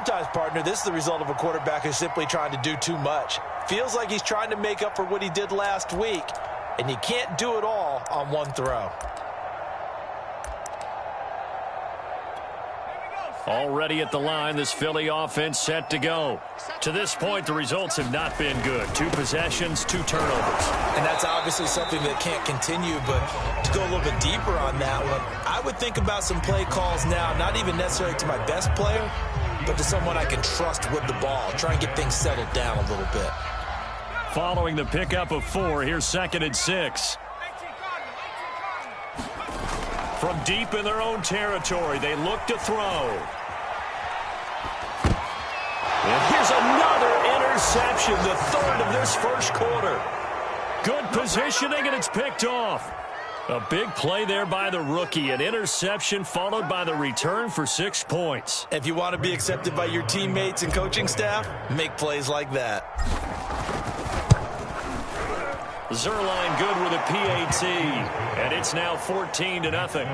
sometimes, partner, this is the result of a quarterback who's simply trying to do too much. Feels like he's trying to make up for what he did last week, and you can't do it all on one throw. Already at the line, this Philly offense set to go. To this point, the results have not been good. 2 possessions, 2 turnovers. And that's obviously something that can't continue, but to go a little bit deeper on that one, I would think about some play calls now, not even necessarily to my best player, but to someone I can trust with the ball. Try and get things settled down a little bit. Following the pickup of 4, here's 2nd and 6. From deep in their own territory, they look to throw. And here's another interception, the 3rd of this first quarter. Good positioning, and it's picked off. A big play there by the rookie. An interception followed by the return for 6 points. If you want to be accepted by your teammates and coaching staff, make plays like that. Zerline good with a PAT, and it's now 14-0.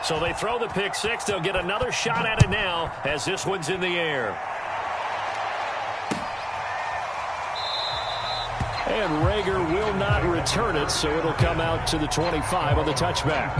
So they throw the pick 6. They'll get another shot at it now as this one's in the air. And Rager will not return it, so it'll come out to the 25 on the touchback.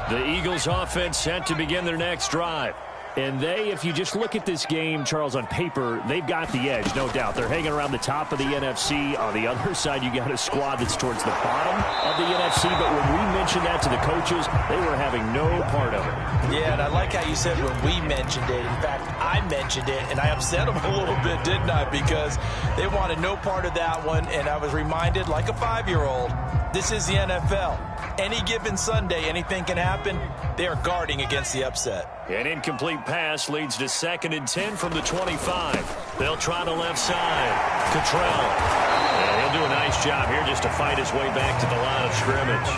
The Eagles offense set to begin their next drive. And they, if you just look at this game, Charles, on paper, they've got the edge, no doubt. They're hanging around the top of the NFC. On the other side, you got a squad that's towards the bottom of the NFC. But when we mentioned that to the coaches, they were having no part of it. Yeah, and I like how you said when we mentioned it. In fact, I mentioned it, and I upset them a little bit, didn't I? Because they wanted no part of that one, and I was reminded, like a 5-year-old, this is the NFL. Any given Sunday, anything can happen. They are guarding against the upset. An incomplete pass leads to 2nd and 10 from the 25. They'll try the left side. Cottrell. And he'll do a nice job here just to fight his way back to the line of scrimmage.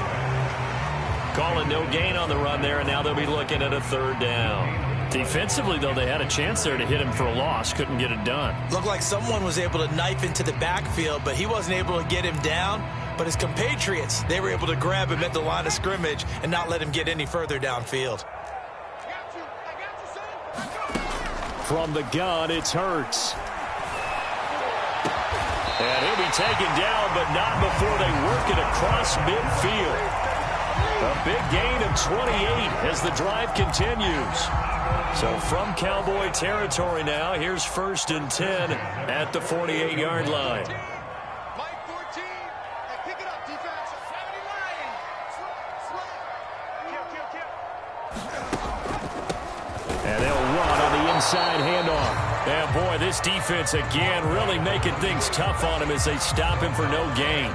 Calling no gain on the run there, and now they'll be looking at a 3rd down. Defensively, though, they had a chance there to hit him for a loss. Couldn't get it done. Looked like someone was able to knife into the backfield, but he wasn't able to get him down. But his compatriots, they were able to grab him at the line of scrimmage and not let him get any further downfield. From the gun, it's Hurts. And he'll be taken down, but not before they work it across midfield. A big gain of 28 as the drive continues. So from Cowboy territory now, here's 1st and 10 at the 48-yard line. And they'll run on the inside handoff. And boy, this defense again really making things tough on him as they stop him for no gain.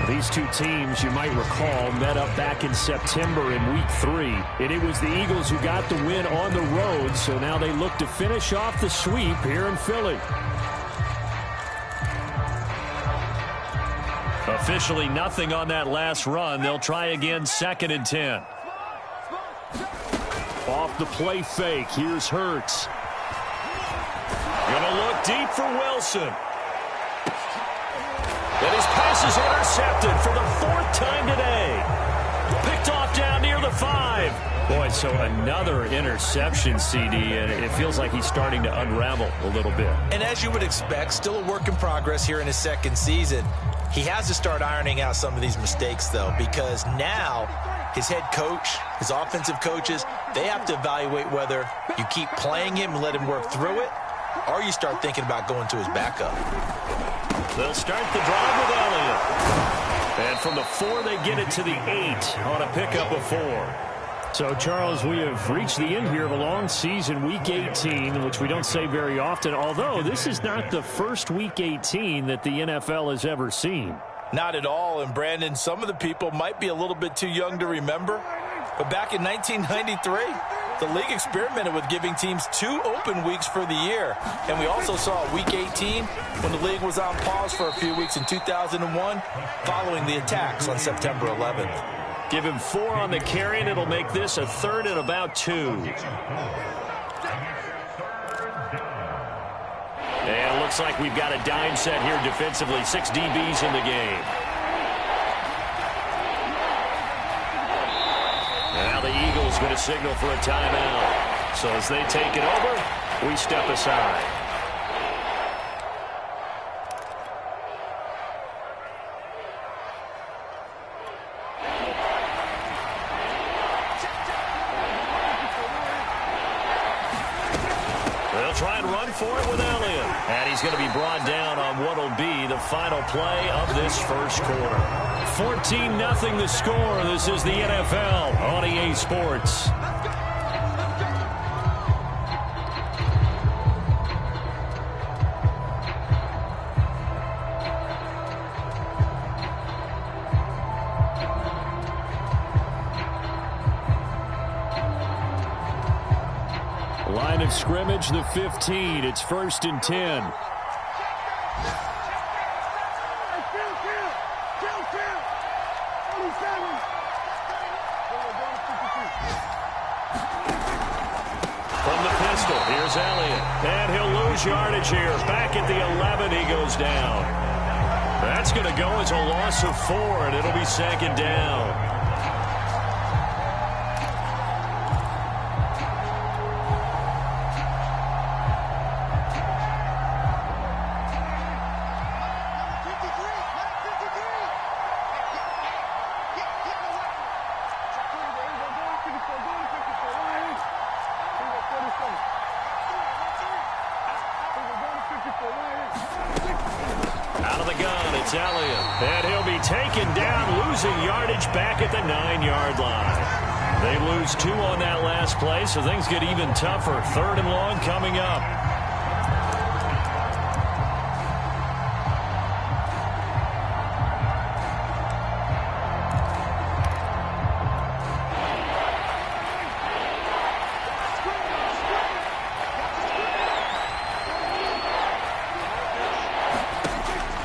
These two teams, you might recall, met up back in September in Week 3. And it was the Eagles who got the win on the road, so now they look to finish off the sweep here in Philly. Officially nothing on that last run. They'll try again 2nd and 10. Off the play fake, here's Hurts. Gonna look deep for Wilson. And his pass is intercepted for the 4th time today. Picked off down near the 5. Boy, so another interception, CD, and it feels like he's starting to unravel a little bit. And as you would expect, still a work in progress here in his 2nd season. He has to start ironing out some of these mistakes, though, because now his head coach, his offensive coaches, they have to evaluate whether you keep playing him and let him work through it, or you start thinking about going to his backup. They'll start the drive with Elliott. And from the 4, they get it to the 8 on a pickup of 4. So, Charles, we have reached the end here of a long season, Week 18, which we don't say very often, although this is not the first Week 18 that the NFL has ever seen. Not at all, and Brandon, some of the people might be a little bit too young to remember, but back in 1993, The league experimented with giving teams 2 open weeks for the year. And we also saw Week 18 when the league was on pause for a few weeks in 2001 following the attacks on September 11th. Give him 4 on the carry, and it'll make this a 3rd and about 2. And it looks like we've got a dime set here defensively. 6 DBs in the game. Now the Eagles going to signal for a timeout. So as they take it over, we step aside. They'll try and run for it with Elliott. And he's going to be brought down on what will be the final play of this first quarter. 14-0 the score. This is the NFL on EA Sports. Line of scrimmage, the 15. It's 1st and 10. From the pistol, here's Elliott. And he'll lose yardage here. Back at the 11, he goes down. That's going to go as a loss of 4, and it'll be 2nd down. Out of the gun, it's Elliott. And he'll be taken down, losing yardage back at the 9-yard line. They lose 2 on that last play, so things get even tougher. 3rd and long coming up.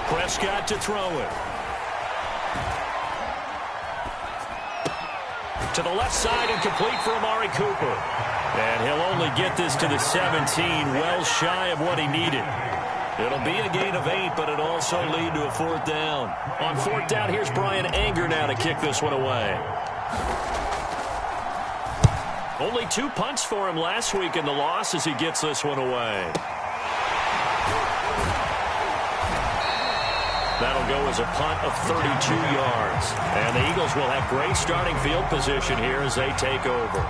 Prescott to throw it. To the left side and complete for Amari Cooper. And he'll only get this to the 17, well shy of what he needed. It'll be a gain of 8, but it'll also lead to a 4th down. On 4th down, here's Brian Anger now to kick this one away. Only 2 punts for him last week in the loss as he gets this one away. That'll go as a punt of 32 yards. And the Eagles will have great starting field position here as they take over.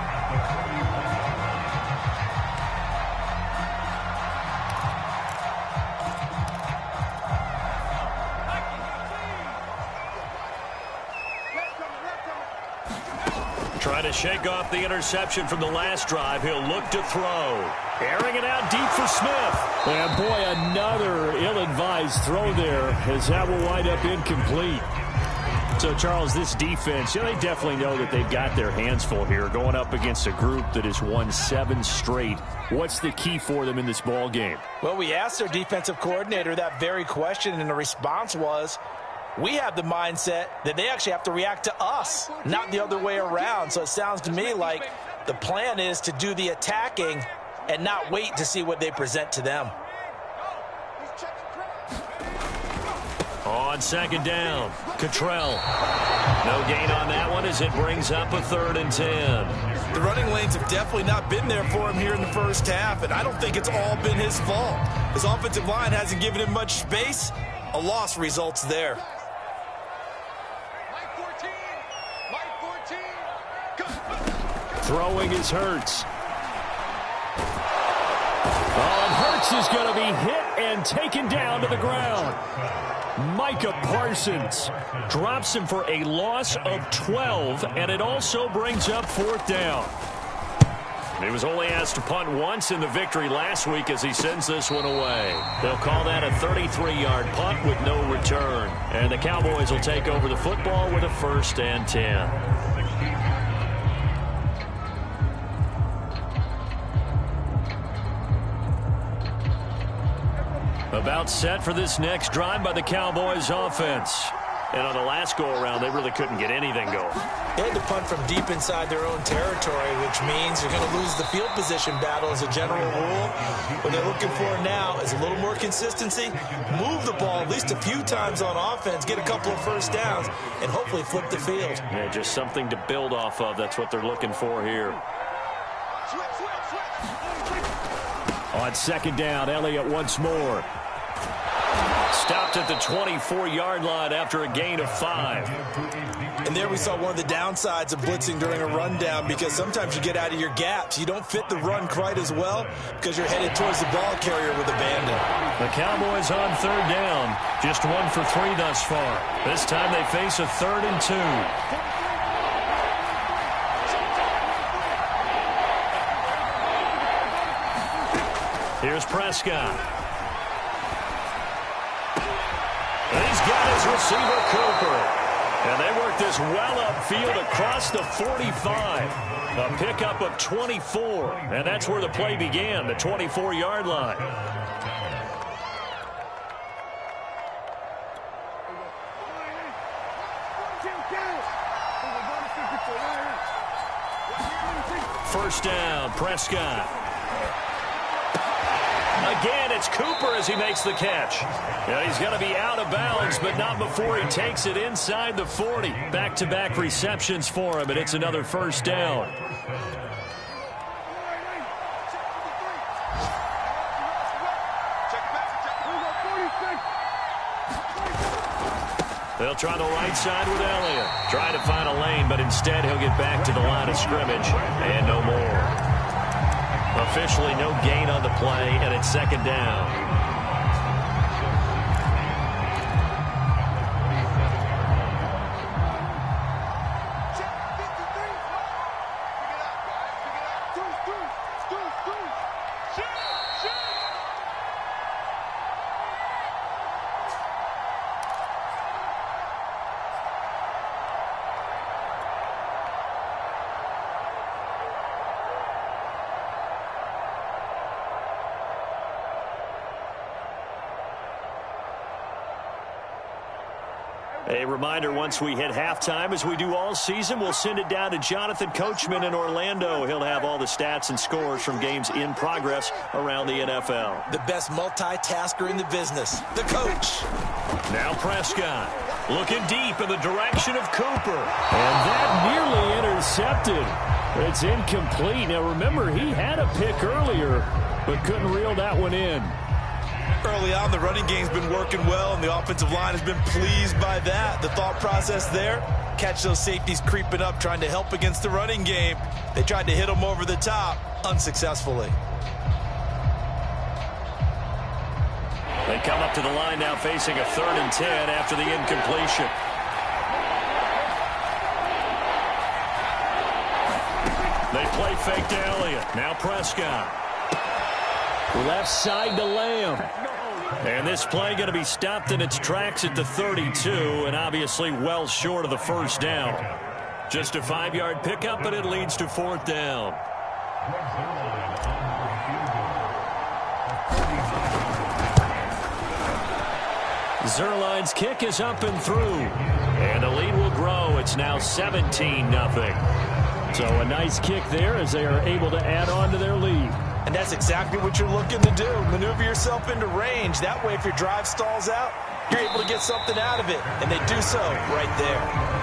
Trying to shake off the interception from the last drive. He'll look to throw. Airing it out deep for Smith. And boy, another ill-advised throw there as that will wind up incomplete. So, Charles, this defense, they definitely know that they've got their hands full here going up against a group that has won 7 straight. What's the key for them in this ball game? Well, we asked their defensive coordinator that very question, and the response was, we have the mindset that they actually have to react to us, not the other way around. So it sounds to me like the plan is to do the attacking and not wait to see what they present to them. On 2nd down, Cottrell. No gain on that one as it brings up a 3rd and 10. The running lanes have definitely not been there for him here in the first half, and I don't think it's all been his fault. His offensive line hasn't given him much space. A loss results there. Throwing is Hurts. Oh, and Hurts is going to be hit and taken down to the ground. Micah Parsons drops him for a loss of 12, and it also brings up 4th down. He was only asked to punt once in the victory last week as he sends this one away. They'll call that a 33-yard punt with no return. And the Cowboys will take over the football with a 1st and 10. About set for this next drive by the Cowboys offense. And on the last go-around, they really couldn't get anything going. They had to punt from deep inside their own territory, which means you're going to lose the field position battle as a general rule. What they're looking for now is a little more consistency, move the ball at least a few times on offense, get a couple of first downs, and hopefully flip the field. Yeah, just something to build off of. That's what they're looking for here. On second down, Elliott once more. Stopped at the 24-yard line after a gain of 5. And there we saw one of the downsides of blitzing during a rundown, because sometimes you get out of your gaps. You don't fit the run quite as well because you're headed towards the ball carrier with abandon. The Cowboys on third down. Just 1 for 3 thus far. This time they face a 3rd and 2. Here's Prescott. And he's got his receiver, Cooper. And they work this well upfield across the 45. A pickup of 24. And that's where the play began, the 24-yard line. First down, Prescott. Again, it's Cooper as he makes the catch. Yeah, he's going to be out of bounds, but not before he takes it inside the 40. Back-to-back receptions for him, and it's another first down. They'll try the right side with Elliott. Trying to find a lane, but instead he'll get back to the line of scrimmage, and no more. Officially no gain on the play, and it's second down. A reminder, once we hit halftime, as we do all season, we'll send it down to Jonathan Coachman in Orlando. He'll have all the stats and scores from games in progress around the NFL. The best multitasker in the business, the coach. Now Prescott looking deep in the direction of Cooper. And that nearly intercepted. It's incomplete. Now remember, he had a pick earlier, but couldn't reel that one in. Early on, the running game's been working well, and the offensive line has been pleased by that. The thought process there, catch those safeties creeping up, trying to help against the running game. They tried to hit them over the top, unsuccessfully. They come up to the line now facing a 3rd and 10 after the incompletion. They play fake to Elliott. Now Prescott. Left side to Lamb. And this play going to be stopped in its tracks at the 32, and obviously well short of the first down. Just a 5-yard pickup, but it leads to 4th down. Zerline's kick is up and through. And the lead will grow. It's now 17-0. So a nice kick there as they are able to add on to their lead. And that's exactly what you're looking to do. Maneuver yourself into range. That way, if your drive stalls out, you're able to get something out of it. And they do so right there.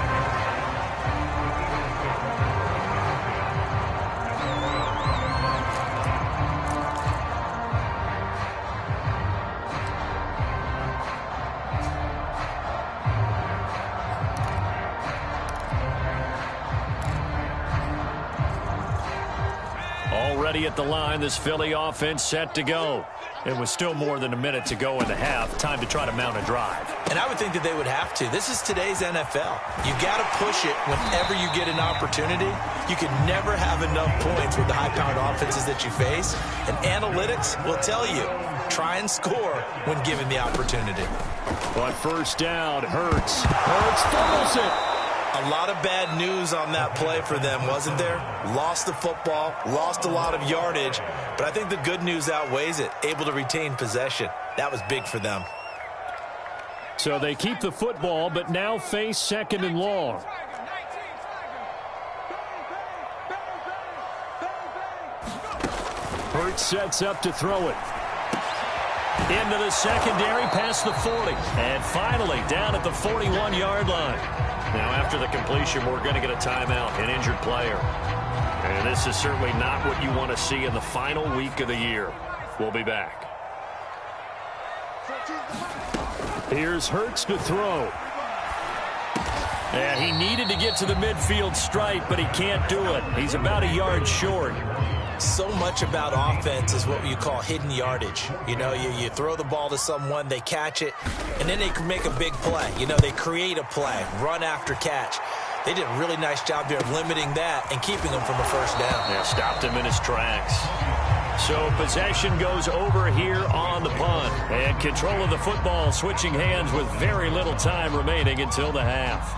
Already at the line, this Philly offense set to go. It was still more than a minute to go in the half. Time to try to mount a drive. And I would think that they would have to. This is today's NFL. You got to push it whenever you get an opportunity. You can never have enough points with the high-powered offenses that you face. And analytics will tell you, try and score when given the opportunity. But first down, Hurts. Hurts fumbles it. A lot of bad news on that play for them, wasn't there? Lost the football, lost a lot of yardage, but I think the good news outweighs it. Able to retain possession. That was big for them. So they keep the football, but now face 2nd and long. Hurts sets up to throw it. Into the secondary, past the 40. And finally, down at the 41-yard line. Now, after the completion, we're going to get a timeout, an injured player. And this is certainly not what you want to see in the final week of the year. We'll be back. Here's Hurts to throw. And he needed to get to the midfield stripe, but he can't do it. He's about a yard short. So much about offense is what you call hidden yardage. You know, you throw the ball to someone, they catch it, and then they can make a big play. You know, they create a play, run after catch. They did a really nice job there of limiting that and keeping him from a first down. Yeah, stopped him in his tracks. So possession goes over here on the punt. And control of the football switching hands with very little time remaining until the half.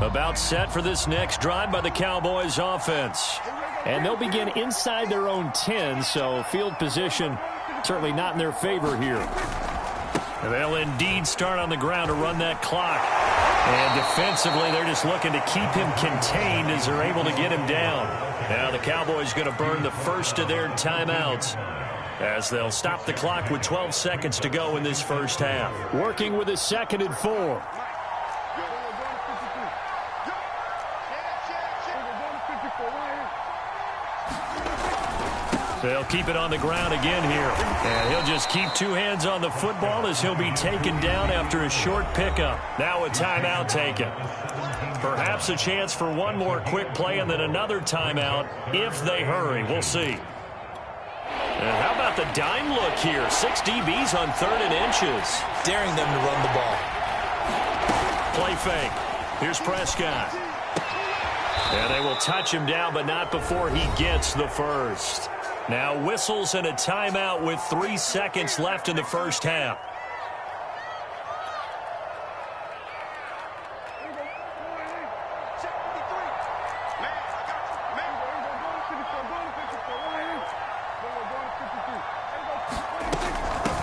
About set for this next drive by the Cowboys offense. And they'll begin inside their own 10, so field position certainly not in their favor here. And they'll indeed start on the ground to run that clock. And defensively, they're just looking to keep him contained as they're able to get him down. Now the Cowboys going to burn the first of their timeouts as they'll stop the clock with 12 seconds to go in this first half. Working with a 2nd and 4. They'll keep it on the ground again here. And he'll just keep two hands on the football as he'll be taken down after a short pickup. Now a timeout taken. Perhaps a chance for one more quick play and then another timeout if they hurry. We'll see. And how about the dime look here? 6 DBs on 3rd and inches. Daring them to run the ball. Play fake. Here's Prescott. And they will touch him down, but not before he gets the first. Now whistles and a timeout with 3 seconds left in the first half.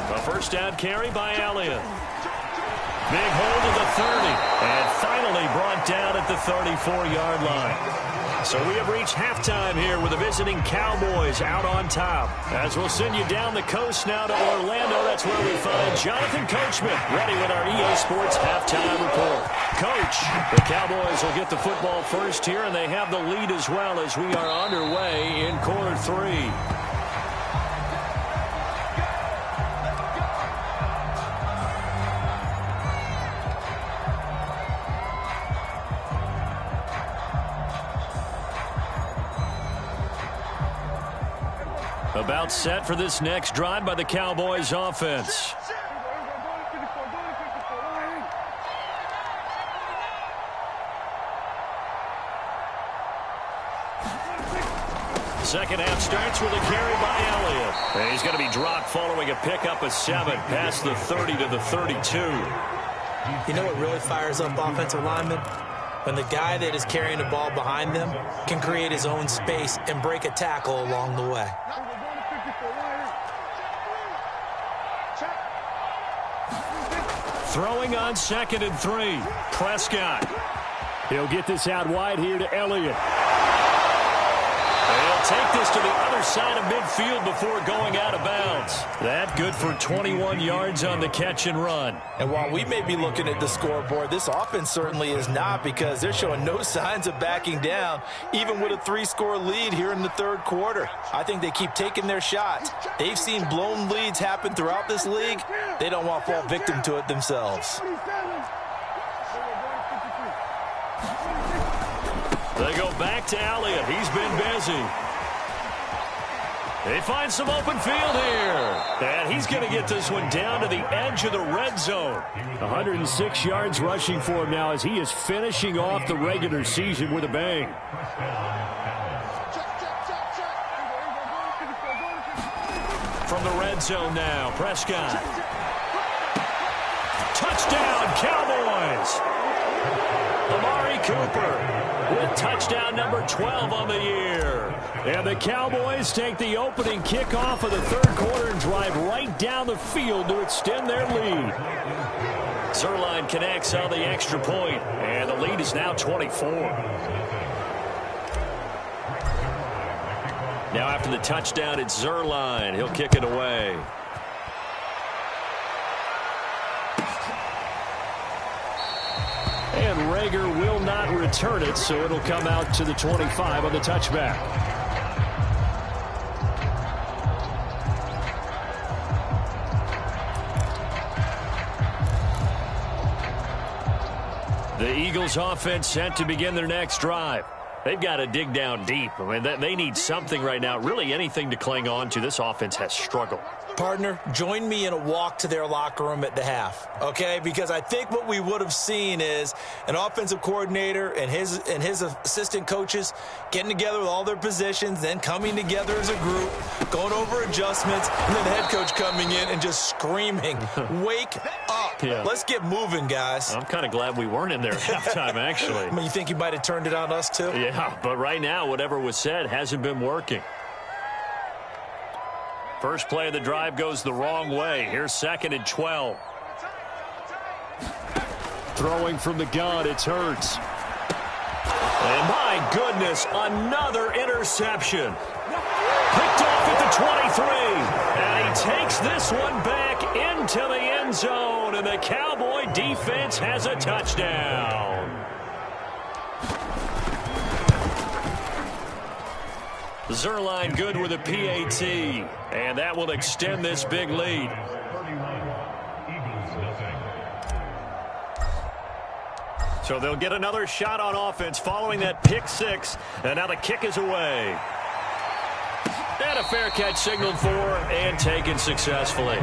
A first down carry by Elliott. Big hold of the 30. And finally brought down at the 34-yard line. So we have reached halftime here with the visiting Cowboys out on top. As we'll send you down the coast now to Orlando, that's where we find Jonathan Coachman ready with our EA Sports halftime report. Coach, the Cowboys will get the football first here, and they have the lead as well as we are underway in quarter 3. About set for this next drive by the Cowboys offense. Second half starts with a carry by Elliott. And he's going to be dropped following a pickup of 7 past the 30 to the 32. You know what really fires up offensive linemen? When the guy that is carrying the ball behind them can create his own space and break a tackle along the way. Throwing on 2nd and 3. Prescott. He'll get this out wide here to Elliott. They'll take this to the other side of midfield before going out of bounds. That good for 21 yards on the catch and run. And while we may be looking at the scoreboard, this offense certainly is not, because they're showing no signs of backing down, even with a 3-score lead here in the 3rd quarter. I think they keep taking their shots. They've seen blown leads happen throughout this league. They don't want to fall victim to it themselves. They go back to Elliott. He's been busy. They find some open field here. And he's going to get this one down to the edge of the red zone. 106 yards rushing for him now as he is finishing off the regular season with a bang. From the red zone now, Prescott. Touchdown, Cowboys! Amari Cooper with touchdown number 12 on the year. And the Cowboys take the opening kickoff of the third quarter and drive right down the field to extend their lead. Zerline connects on the extra point, and the lead is now 24. Now after the touchdown, it's Zerline. He'll kick it away. And Rager will not return it, so it'll come out to the 25 on the touchback. The Eagles offense set to begin their next drive. They've got to dig down deep. I mean, they need something right now, really anything to cling on to. This offense has struggled. Partner, join me in a walk to their locker room at the half, okay? Because I think what we would have seen is an offensive coordinator and his assistant coaches getting together with all their positions, then coming together as a group, going over adjustments, and then the head coach coming in and just screaming, wake up. Yeah. Let's get moving, guys. I'm kind of glad we weren't in there at halftime, actually. I mean, you think you might have turned it on us, too? Yeah, but right now, whatever was said hasn't been working. First play of the drive goes the wrong way. Here's 2nd and 12. Throwing from the gun, it's Hurts. And my goodness, another interception. Picked off at the 23. And he takes this one back into the end zone. And the Cowboy defense has a touchdown. Zerline good with a PAT, and that will extend this big lead. So they'll get another shot on offense following that pick six, and now the kick is away. And a fair catch signaled for and taken successfully.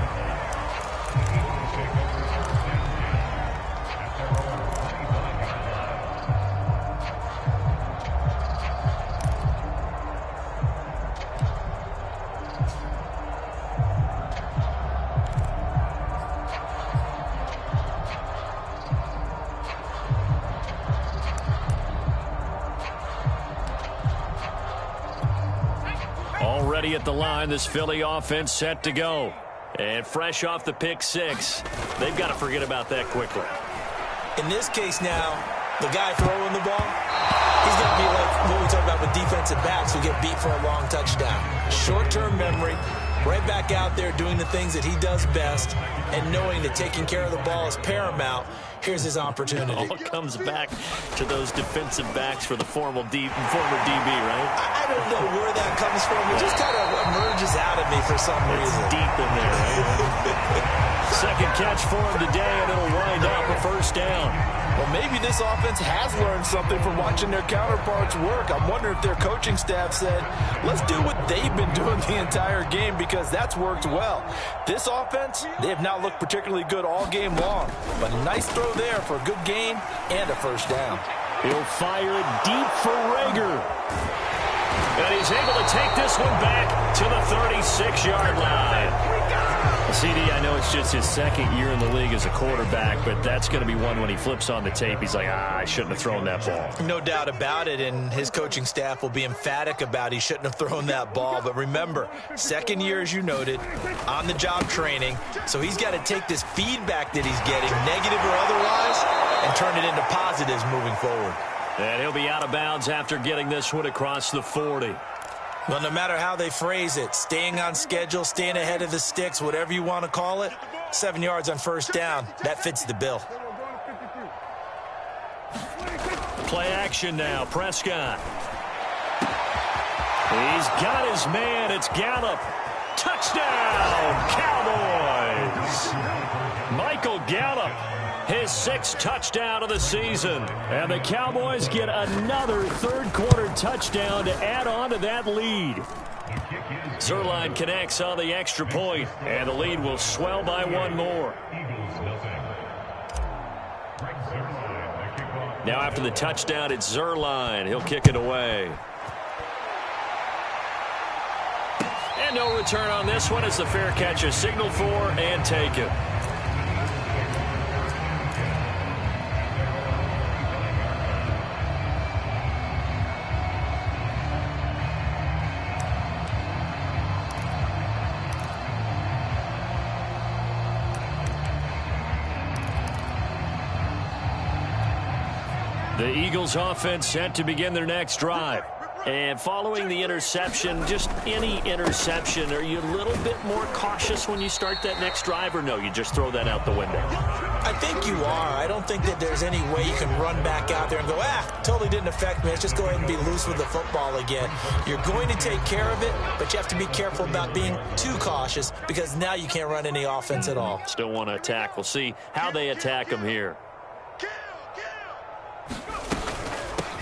Already at the line, this Philly offense set to go. And fresh off the pick six, they've got to forget about that quickly. In this case now, the guy throwing the ball, he's going to be like what we talk about with defensive backs who get beat for a long touchdown. Short-term memory, right back out there doing the things that he does best, and knowing that taking care of the ball is paramount. Here's his opportunity. It all comes back to those defensive backs for the former DB, right? I don't know where that comes from. It just kind of emerges out of me for some reason. It's deep in there, right? Second catch for him today, and it'll wind up a first down. Well, maybe this offense has learned something from watching their counterparts work. I'm wondering if their coaching staff said, let's do what they've been doing the entire game, because that's worked well. This offense, they have not looked particularly good all game long, but a nice throw there for a good gain and a first down. He'll fire it deep for Rager. And he's able to take this one back to the 36-yard line. CD, I know it's just his second year in the league as a quarterback, but that's going to be one when he flips on the tape. He's like, I shouldn't have thrown that ball. No doubt about it, and his coaching staff will be emphatic about he shouldn't have thrown that ball. But remember, second year, as you noted, on-the-job training, so he's got to take this feedback that he's getting, negative or otherwise, and turn it into positives moving forward. And he'll be out of bounds after getting this one across the 40. Well, no matter how they phrase it, staying on schedule, staying ahead of the sticks, whatever you want to call it, 7 yards on first down, that fits the bill. Play action now, Prescott. He's got his man, it's Gallup. Touchdown, Cowboys! Michael Gallup, his 6th touchdown of the season. And the Cowboys get another third-quarter touchdown to add on to that lead. Zerline connects on the extra point, and the lead will swell by one more. Now after the touchdown, it's Zerline. He'll kick it away. And no return on this one as the fair catch is signaled for and taken. The Eagles offense set to begin their next drive. And following the interception, just any interception, are you a little bit more cautious when you start that next drive, or no, you just throw that out the window? I think you are. I don't think that there's any way you can run back out there and go, totally didn't affect me. Let's just go ahead and be loose with the football again. You're going to take care of it, but you have to be careful about being too cautious because now you can't run any offense at all. Still want to attack. We'll see how they attack them here.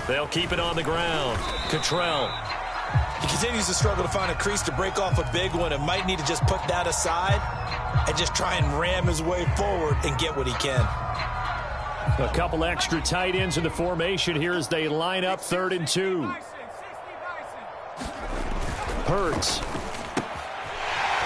They'll keep it on the ground. Cottrell. He continues to struggle to find a crease to break off a big one and might need to just put that aside and just try and ram his way forward and get what he can. A couple extra tight ends in the formation here as they line up 3rd and 2. Hurts.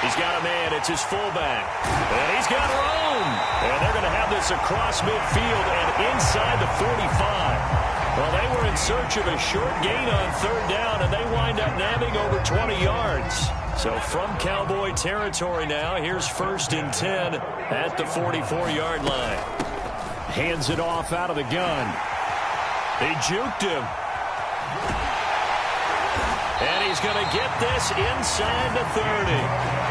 He's got a man. It's his fullback. And he's got room. And they're going to have this across midfield and inside the 45. Well, they were in search of a short gain on 3rd down, and they wind up nabbing over 20 yards. So from Cowboy territory now, here's 1st and 10 at the 44-yard line. Hands it off out of the gun. They juked him. And he's going to get this inside the 30.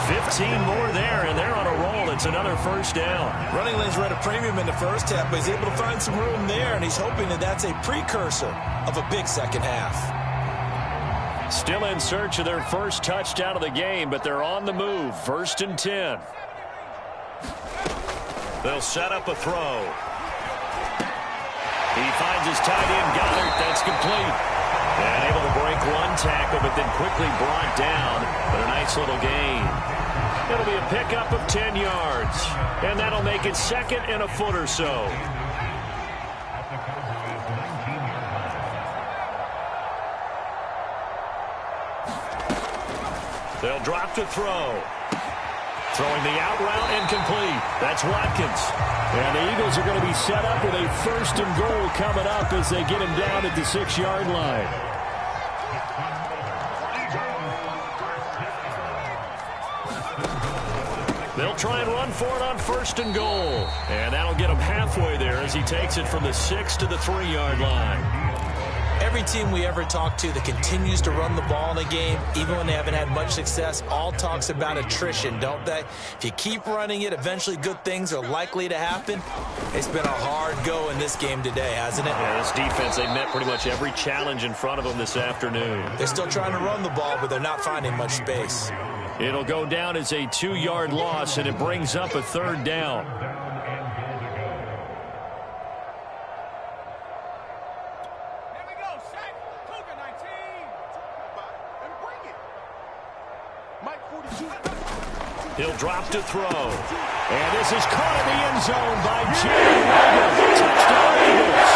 15 more there, and they're on a roll. It's another 1st down. Running lanes were at a premium in the first half, but he's able to find some room there, and he's hoping that that's a precursor of a big second half. Still in search of their first touchdown of the game, but they're on the move. 1st and 10. They'll set up a throw. He finds his tight end, Goddard. That's complete. And able to break one tackle, but then quickly brought down. But a nice little gain. It'll be a pickup of 10 yards. And that'll make it 2nd and a foot or so. They'll drop to throw. Throwing the out route incomplete. That's Watkins. And the Eagles are going to be set up with a 1st and goal coming up as they get him down at the 6-yard line. They'll try and run for it on 1st and goal. And that'll get him halfway there as he takes it from the 6 to the 3-yard line. Every team we ever talk to that continues to run the ball in a game, even when they haven't had much success, all talks about attrition, don't they? If you keep running it, eventually good things are likely to happen. It's been a hard go in this game today, hasn't it? Yeah, this defense, they met pretty much every challenge in front of them this afternoon. They're still trying to run the ball, but they're not finding much space. It'll go down as a 2-yard loss, and it brings up a 3rd down. He'll drop to throw. And this is caught in the end zone by Jalen Reagor. Touchdown, Eagles.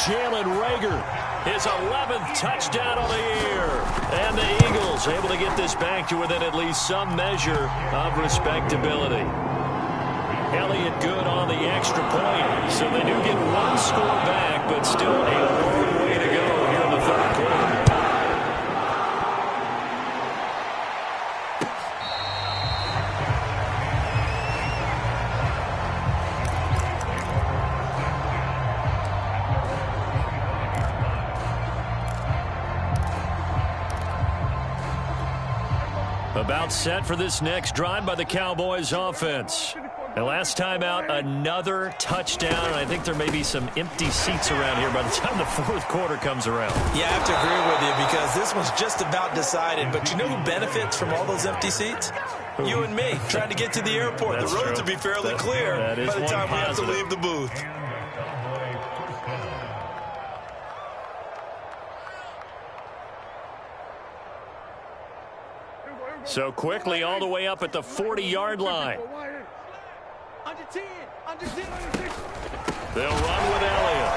Jalen Reagor, his 11th touchdown of the year. And the Eagles able to get this back to within at least some measure of respectability. Elliott good on the extra point. So they do get one score back, but still a long way to go here in the 3rd quarter. About set for this next drive by the Cowboys offense. And last time out, another touchdown. And I think there may be some empty seats around here by the time the 4th quarter comes around. Yeah, I have to agree with you because this one's just about decided. But you know who benefits from all those empty seats? You and me, trying to get to the airport. That's the roads true. will be fairly clear by the time we have to leave the booth. So quickly all the way up at the 40-yard line. Under 10, under 10, under 10. They'll run with Elliott.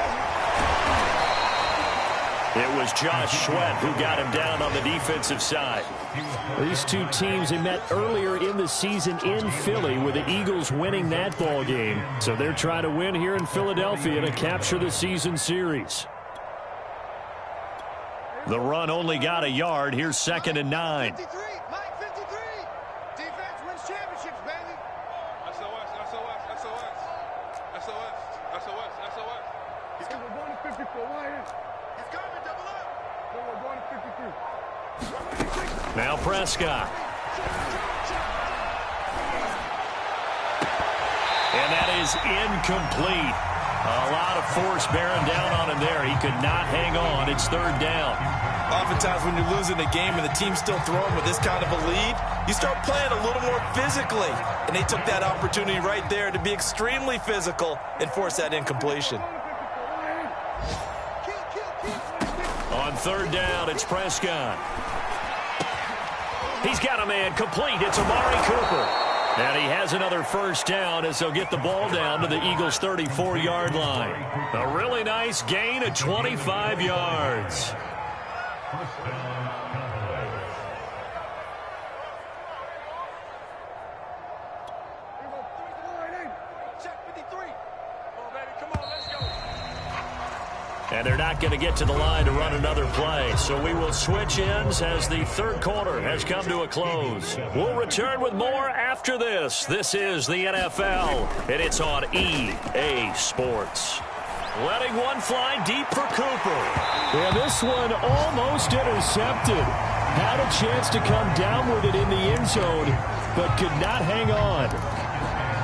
It was Josh Sweat who got him down on the defensive side. These two teams, they met earlier in the season in Philly with the Eagles winning that ball game. So they're trying to win here in Philadelphia to capture the season series. The run only got a yard. Here's 2nd and 9. 53, Mike, 53. Defense wins championships, baby. SOS, SOS, SOS. SOS, SOS, SOS. He's coming. We're going to 54. He's coming. Double up. We're going to 53. Now Prescott. And that is incomplete. A lot of force bearing down on him there. He could not hang on. It's third down. Oftentimes when you're losing a game and the team's still throwing with this kind of a lead, you start playing a little more physically. And they took that opportunity right there to be extremely physical and force that incompletion. On third down, it's Prescott. He's got a man complete. It's Amari Cooper. And he has another first down as they'll get the ball down to the Eagles' 34-yard line. A really nice gain of 25 yards. And they're not going to get to the line to run another play. So we will switch ends as the third quarter has come to a close. We'll return with more after this. This is the NFL, and it's on EA Sports. Letting one fly deep for Cooper. And this one almost intercepted. Had a chance to come down with it in the end zone, but could not hang on.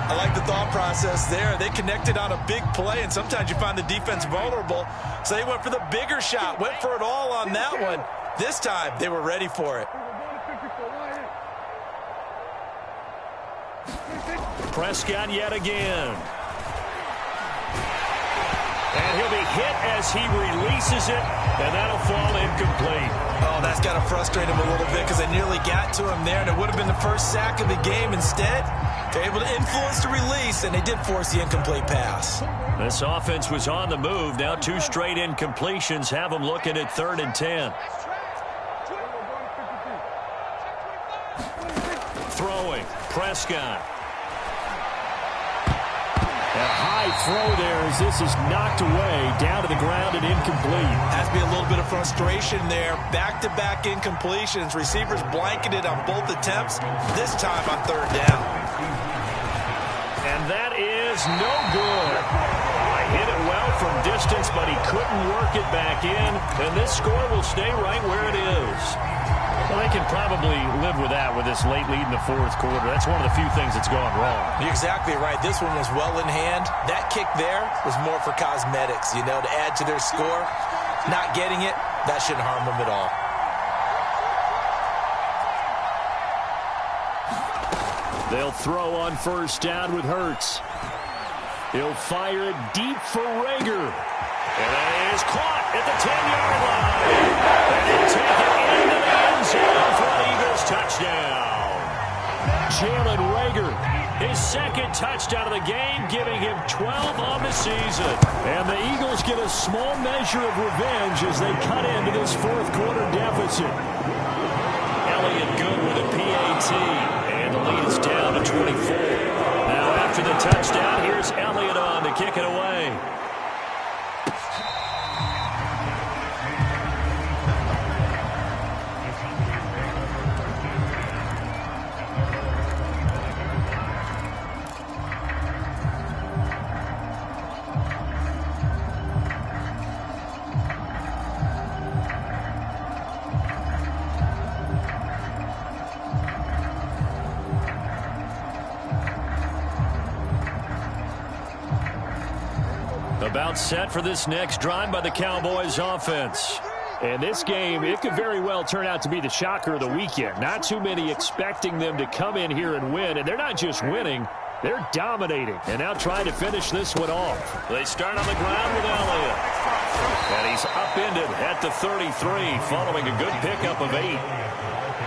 I like the thought process there. They connected on a big play, and sometimes you find the defense vulnerable. So they went for the bigger shot, went for it all on that one. This time, they were ready for it. Prescott yet again. And he'll be hit as he releases it, and that'll fall incomplete. Oh, that's got to frustrate him a little bit because they nearly got to him there, and it would have been the first sack of the game. Instead, they're able to influence the release, and they did force the incomplete pass. This offense was on the move. Now 2 straight incompletions have them looking at 3rd and 10. Throwing, Prescott. A high throw there as this is knocked away, down to the ground and incomplete. Has to be a little bit of frustration there. Back-to-back incompletions. Receivers blanketed on both attempts, this time on 3rd down. And that is no good. Hit it well from distance, but he couldn't work it back in. And this score will stay right where it is. Well, they can probably live with that with this late lead in the 4th quarter. That's one of the few things that's gone wrong. You're exactly right. This one was well in hand. That kick there was more for cosmetics, to add to their score. Not getting it, that shouldn't harm them at all. They'll throw on first down with Hurts. He'll fire it deep for Rager. And it is caught at the 10-yard line. And he'll take it into the end zone for an Eagles touchdown. Jalen Rager, his 2nd touchdown of the game, giving him 12 on the season. And the Eagles get a small measure of revenge as they cut into this 4th quarter deficit. Elliott good with a PAT. And the lead is down to 24. Now after the touchdown, here's Elliott on to kick it away. About set for this next drive by the Cowboys offense. And this game, it could very well turn out to be the shocker of the weekend. Not too many expecting them to come in here and win. And they're not just winning, they're dominating. And now trying to finish this one off. They start on the ground with Elliott. And he's upended at the 33 following a good pickup of 8.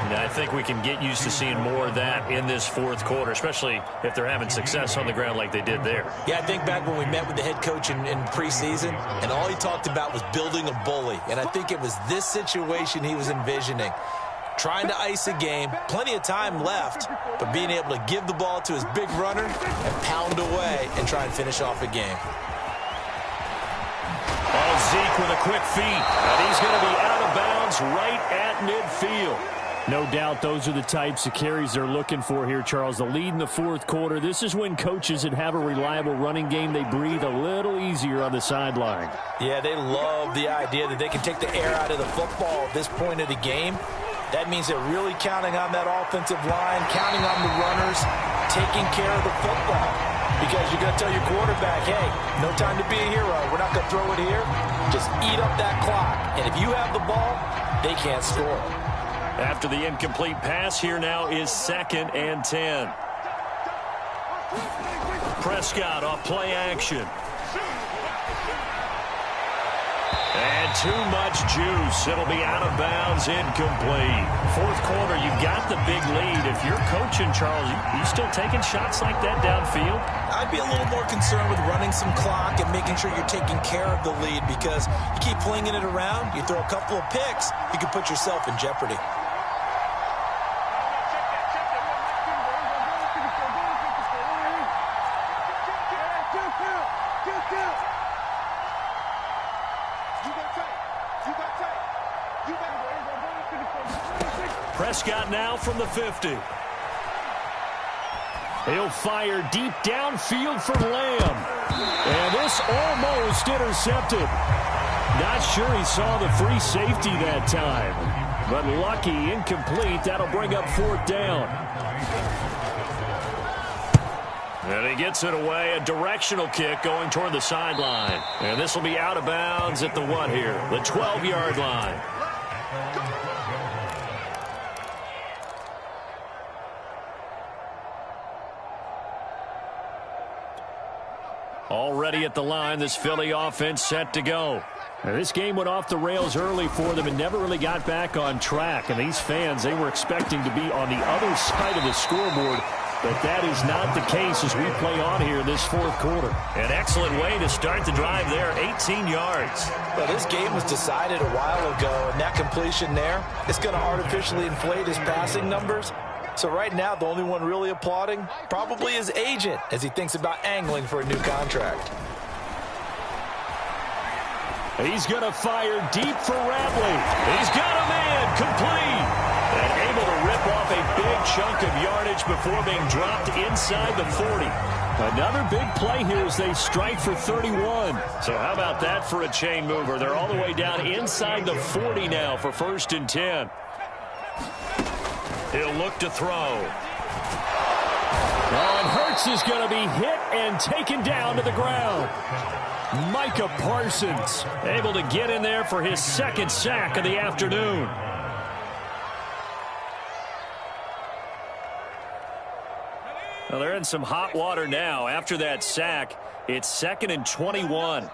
And I think we can get used to seeing more of that in this 4th quarter, especially if they're having success on the ground like they did there. Yeah, I think back when we met with the head coach in preseason, and all he talked about was building a bully. And I think it was this situation he was envisioning. Trying to ice a game, plenty of time left, but being able to give the ball to his big runner and pound away and try and finish off a game. Oh, Zeke with a quick feed. And he's going to be out of bounds right at midfield. No doubt those are the types of carries they're looking for here, Charles. The lead in the fourth quarter. This is when coaches that have a reliable running game, they breathe a little easier on the sideline. Yeah, they love the idea that they can take the air out of the football at this point of the game. That means they're really counting on that offensive line, counting on the runners, taking care of the football. Because you're going to tell your quarterback, hey, no time to be a hero. We're not going to throw it here. Just eat up that clock. And if you have the ball, they can't score. After the incomplete pass, here now is 2nd and 10. Prescott off play action. And too much juice. It'll be out of bounds, incomplete. Fourth quarter, you've got the big lead. If you're coaching, Charles, you still taking shots like that downfield? I'd be a little more concerned with running some clock and making sure you're taking care of the lead, because you keep flinging it around, you throw a couple of picks, you can put yourself in jeopardy. Prescott now from the 50. He'll fire deep downfield for Lamb. And this almost intercepted. Not sure he saw the free safety that time. But lucky, incomplete. That'll bring up 4th down. And he gets it away. A directional kick going toward the sideline. And this will be out of bounds at the what here? The 12-yard line. Already at the line, this Philly offense set to go. Now, this game went off the rails early for them and never really got back on track. And these fans, they were expecting to be on the other side of the scoreboard. But that is not the case as we play on here this fourth quarter. An excellent way to start the drive there, 18 yards. Well, this game was decided a while ago, and that completion there, it's going to artificially inflate his passing numbers. So right now, the only one really applauding probably his agent as he thinks about angling for a new contract. He's going to fire deep for Ratley. He's got a man complete. And able to rip off a big chunk of yardage before being dropped inside the 40. Another big play here as they strike for 31. So how about that for a chain mover? They're all the way down inside the 40 now for 1st and 10. He'll look to throw. Oh, and Hurts is going to be hit and taken down to the ground. Micah Parsons able to get in there for his 2nd sack of the afternoon. Well, they're in some hot water now. After that sack, it's 2nd and 21.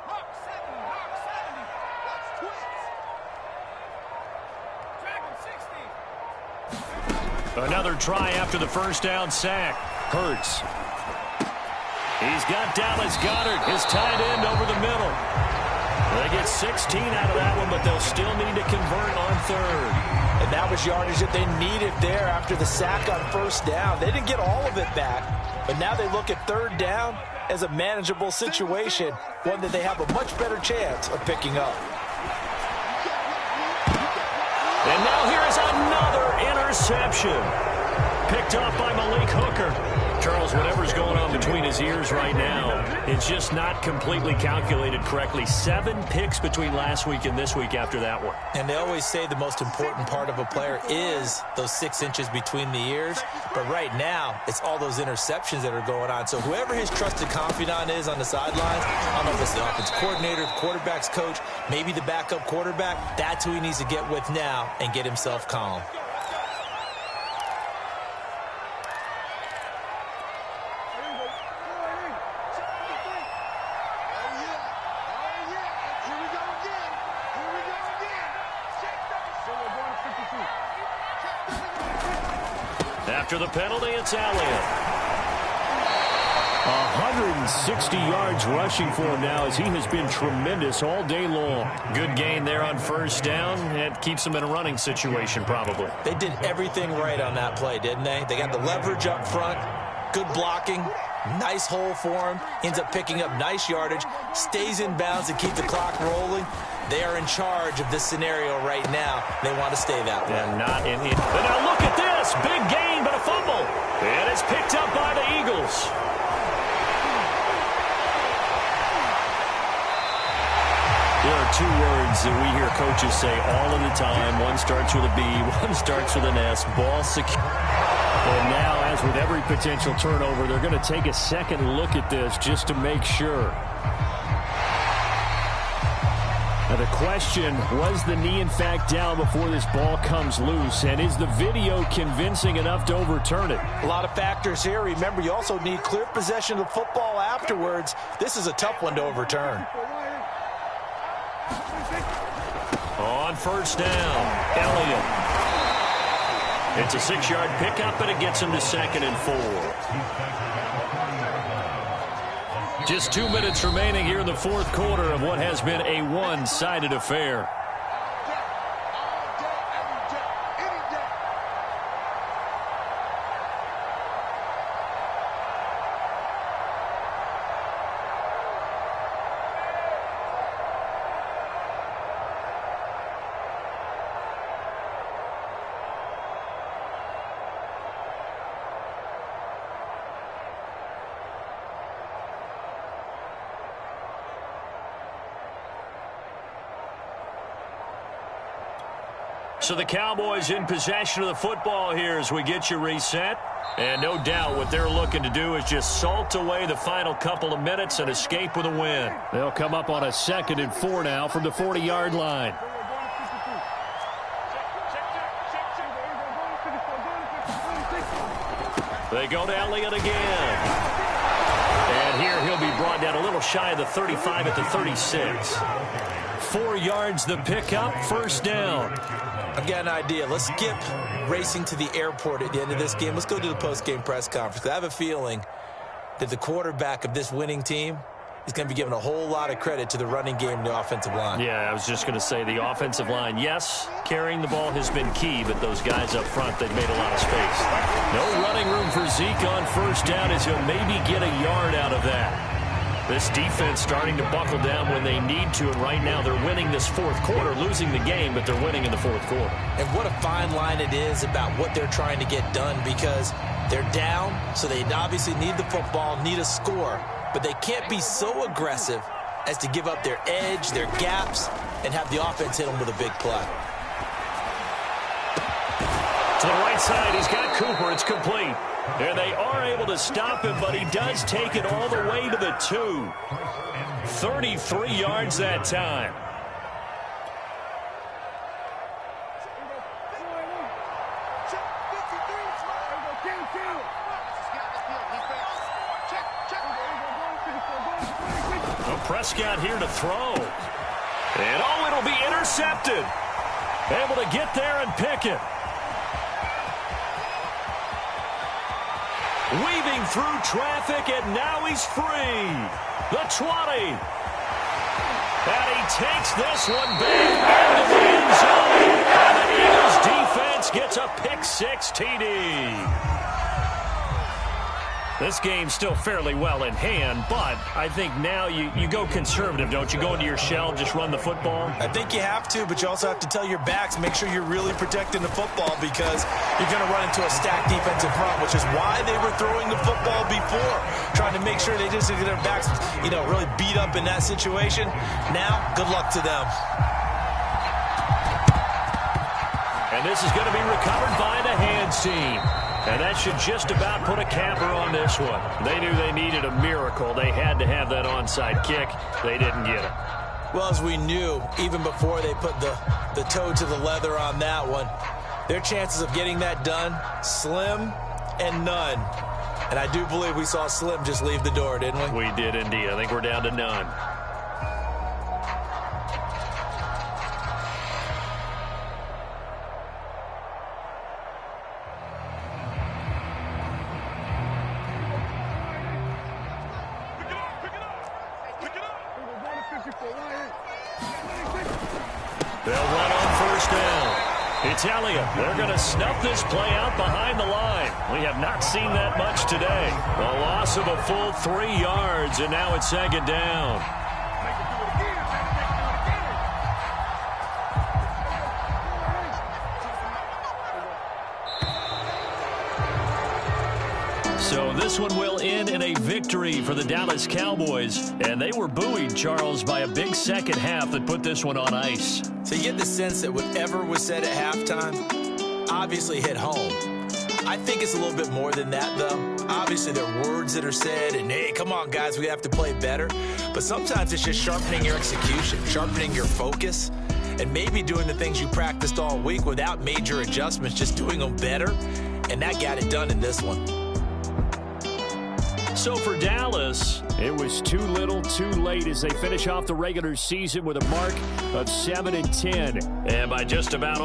Another try after the first down sack. Hurts. He's got Dallas Goedert, his tight end, over the middle. They get 16 out of that one, but they'll still need to convert on 3rd. And that was yardage that they needed there after the sack on 1st down. They didn't get all of it back, but now they look at 3rd down as a manageable situation, one that they have a much better chance of picking up. And now here is another interception. Picked off by Malik Hooker. Charles, whatever's going on between his ears right now, it's just not completely calculated correctly. 7 picks between last week and this week after that one. And they always say the most important part of a player is those 6 inches between the ears. But right now, it's all those interceptions that are going on. So whoever his trusted confidant is on the sidelines, I don't know if it's the offense coordinator, the quarterback's coach, maybe the backup quarterback, that's who he needs to get with now and get himself calm. After the penalty, it's Elliott. 160 yards rushing for him now as he has been tremendous all day long. Good gain there on 1st down. It keeps them in a running situation probably. They did everything right on that play, didn't they? They got the leverage up front, good blocking, Nice hole for him. Ends up picking up nice yardage. Stays in bounds to keep the clock rolling. They are in charge of this scenario right now. They want to stay that way. And not in it. But now look at this. Big gain, but a fumble. And it's picked up by the Eagles. There are two words that we hear coaches say all of the time. One starts with a B, one starts with an S. Ball secure. And now, as with every potential turnover, they're going to take a second look at this just to make sure. Now the question, was the knee in fact down before this ball comes loose? And is the video convincing enough to overturn it? A lot of factors here. Remember, you also need clear possession of the football afterwards. This is a tough one to overturn. On first down, Elliott. It's a 6-yard pickup, and it gets him to 2nd and 4. Just 2 minutes remaining here in the fourth quarter of what has been a one-sided affair. So the Cowboys in possession of the football here as we get you reset. And no doubt what they're looking to do is just salt away the final couple of minutes and escape with a win. They'll come up on a 2nd and 4 now from the 40-yard line. They go to Elliott again. And here he'll be brought down a little shy of the 35 at the 36. 4 yards the pickup, first down. I've got an idea. Let's skip racing to the airport at the end of this game. Let's go to the post-game press conference. I have a feeling that the quarterback of this winning team is going to be given a whole lot of credit to the running game and the offensive line. Yeah, I was just going to say the offensive line, yes, carrying the ball has been key, but those guys up front, they've made a lot of space. No running room for Zeke on first down as he'll maybe get a yard out of that. This defense starting to buckle down when they need to, and right now they're winning this fourth quarter, losing the game, but they're winning in the fourth quarter. And what a fine line it is about what they're trying to get done, because they're down, so they obviously need the football, need a score, but they can't be so aggressive as to give up their edge, their gaps, and have the offense hit them with a big play. To the right side, he's got Cooper. It's complete. And they are able to stop him, but he does take it all the way to the 2. 33 yards that time. Well, Prescott here to throw. And, oh, it'll be intercepted. Able to get there and pick it. Weaving through traffic, and now he's free. The 20. And he takes this one back into the end zone. And the Eagles defense gets a pick-6 TD. This game's still fairly well in hand, but I think now you go conservative, don't you? Go into your shell, just run the football? I think you have to, but you also have to tell your backs, make sure you're really protecting the football, because you're going to run into a stacked defensive front, which is why they were throwing the football before, trying to make sure they just get their backs, really beat up in that situation. Now, good luck to them. And this is going to be recovered by the hands team. And that should just about put a capper on this one. They knew they needed a miracle. They had to have that onside kick. They didn't get it. Well, as we knew, even before they put the toe to the leather on that one, their chances of getting that done, slim and none. And I do believe we saw Slim just leave the door, didn't we? We did indeed. I think we're down to none. They'll run on first down. It's Elliott. They're going to snuff this play out behind the line. We have not seen that much today. A loss of a full 3 yards, and now it's second down. So this one will end in a victory for the Dallas Cowboys. And they were buoyed, Charles, by a big second half that put this one on ice. So you get the sense that whatever was said at halftime obviously hit home. I think it's a little bit more than that, though. Obviously, there are words that are said, and, hey, come on, guys, we have to play better. But sometimes it's just sharpening your execution, sharpening your focus, and maybe doing the things you practiced all week without major adjustments, just doing them better. And that got it done in this one. So for Dallas, it was too little, too late as they finish off the regular season with a mark of 7-10. And by just about all